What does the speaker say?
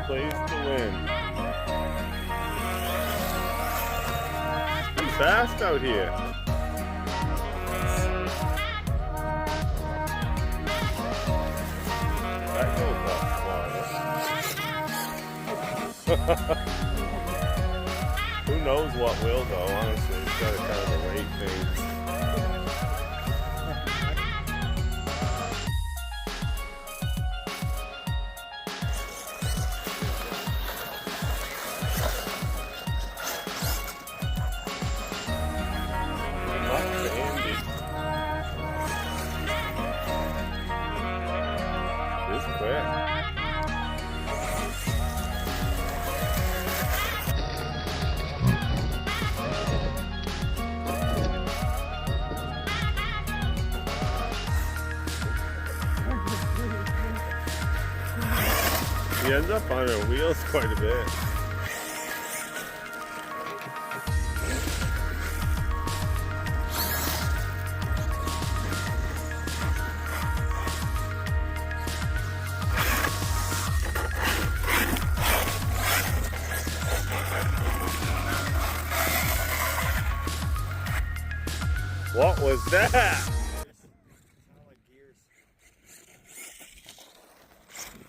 plays to win. Pretty fast out here. That goes up water. Who knows what will though, honestly. It's got a kind of a rate thing. It's quick. He ends up on her wheels quite a bit. What was that?